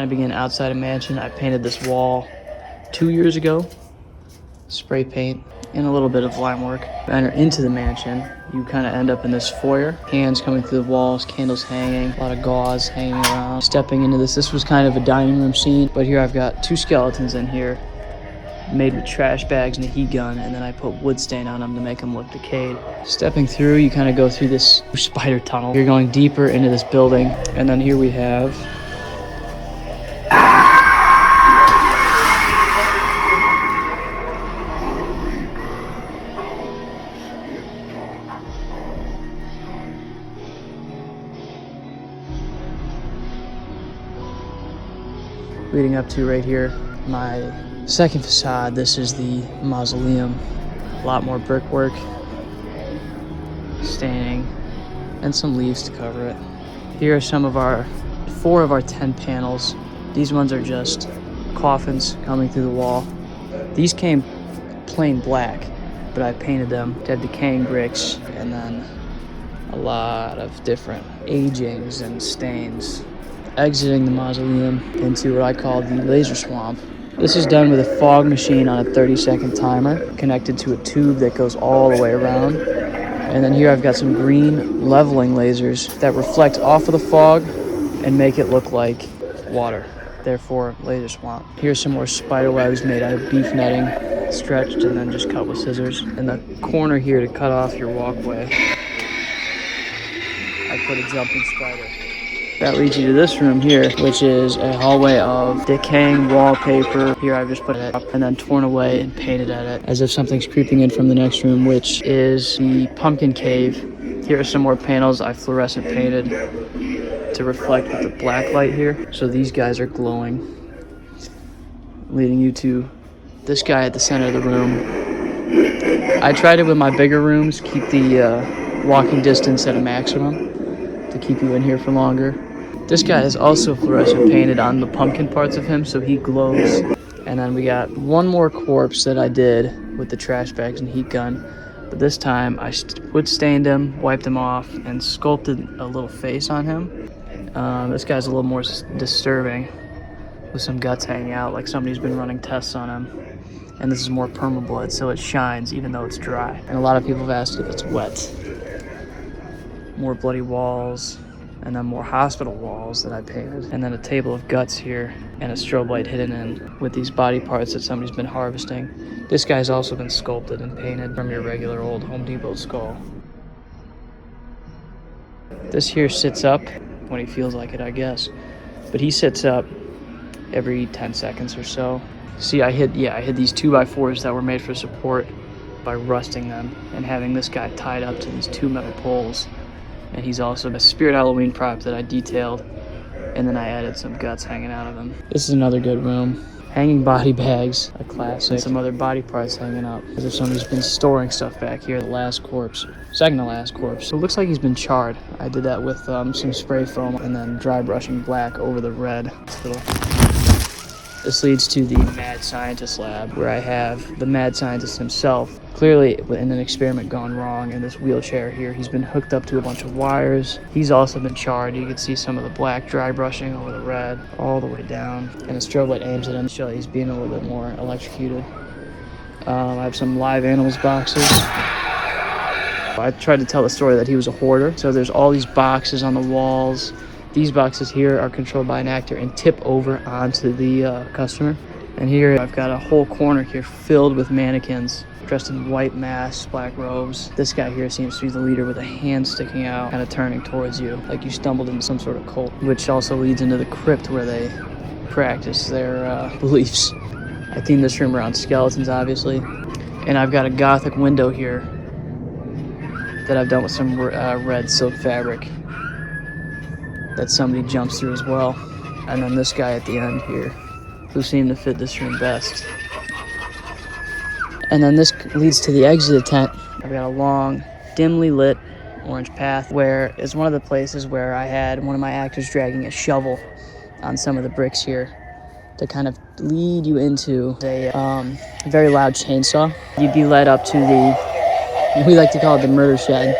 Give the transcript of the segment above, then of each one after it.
kind of begin outside a mansion. I painted this wall 2 years ago. Spray paint and a little bit of lime work. Enter into the mansion, you kind of end up in this foyer. Hands coming through the walls, candles hanging, a lot of gauze hanging around. Stepping into this was kind of a dining room scene, but here I've got 2 skeletons in here made with trash bags and a heat gun, and then I put wood stain on them to make them look decayed. Stepping through, you kind of go through this spider tunnel. You're going deeper into this building, and then here we have leading up to right here, my second facade. This is the mausoleum. A lot more brickwork, staining, and some leaves to cover it. Here are some of our 4 of our 10 panels. These ones are just coffins coming through the wall. These came plain black, but I painted them to have decaying bricks and then a lot of different agings and stains. Exiting the mausoleum into what I call the laser swamp. This is done with a fog machine on a 30-second timer connected to a tube that goes all the way around. And then here I've got some green leveling lasers that reflect off of the fog and make it look like water, therefore laser swamp. Here's some more spider webs made out of beef netting, stretched and then just cut with scissors. In the corner here to cut off your walkway, I put a jumping spider. That leads you to this room here, which is a hallway of decaying wallpaper. Here I've just put it up and then torn away and painted at it as if something's creeping in from the next room, which is the pumpkin cave. Here are some more panels I fluorescent painted to reflect with the black light here. So these guys are glowing, leading you to this guy at the center of the room. I tried it with my bigger rooms, keep the walking distance at a maximum to keep you in here for longer. This guy is also fluorescent painted on the pumpkin parts of him, so he glows. And then we got one more corpse that I did with the trash bags and heat gun. But this time I wood stained him, wiped him off, and sculpted a little face on him. This guy's a little more disturbing with some guts hanging out, like somebody's been running tests on him. And this is more permablood, so it shines even though it's dry. And a lot of people have asked if it's wet. More bloody walls, and then more hospital walls that I painted. And then a table of guts here, and a strobe light hidden in with these body parts that somebody's been harvesting. This guy's also been sculpted and painted from your regular old Home Depot skull. This here sits up when he feels like it, I guess. But he sits up every 10 seconds or so. See, I hid these 2x4s that were made for support by rusting them and having this guy tied up to these 2 metal poles. And he's also a Spirit Halloween prop that I detailed, and then I added some guts hanging out of him. This is another good room. Hanging body bags, a classic, and some other body parts hanging up, as if somebody's been storing stuff back here. The last corpse, second to last corpse. So it looks like he's been charred. I did that with some spray foam and then dry brushing black over the red. This leads to the mad scientist lab, where I have the mad scientist himself. Clearly, in an experiment gone wrong in this wheelchair here, he's been hooked up to a bunch of wires. He's also been charred. You can see some of the black dry brushing over the red, all the way down. And a strobe light aims at him to show he's being a little bit more electrocuted. I have some live animals boxes. I tried to tell the story that he was a hoarder. So there's all these boxes on the walls. These boxes here are controlled by an actor and tip over onto the customer. And here I've got a whole corner here filled with mannequins dressed in white masks, black robes. This guy here seems to be the leader with a hand sticking out, kind of turning towards you, like you stumbled into some sort of cult, which also leads into the crypt where they practice their beliefs. I themed this room around skeletons, obviously. And I've got a gothic window here that I've done with some red silk fabric that somebody jumps through as well. And then this guy at the end here, who seemed to fit this room best. And then this leads to the exit of the tent. I've got a long, dimly lit orange path where it's one of the places where I had one of my actors dragging a shovel on some of the bricks here to kind of lead you into a very loud chainsaw. You'd be led up to we like to call it the murder shed.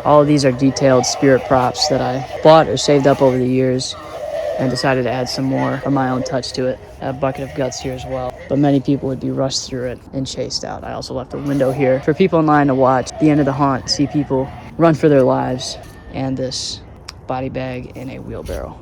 All of these are detailed spirit props that I bought or saved up over the years and decided to add some more of my own touch to it. A bucket of guts here as well. But many people would be rushed through it and chased out. I also left a window here for people in line to watch the end of the haunt, see people run for their lives, and this body bag in a wheelbarrow.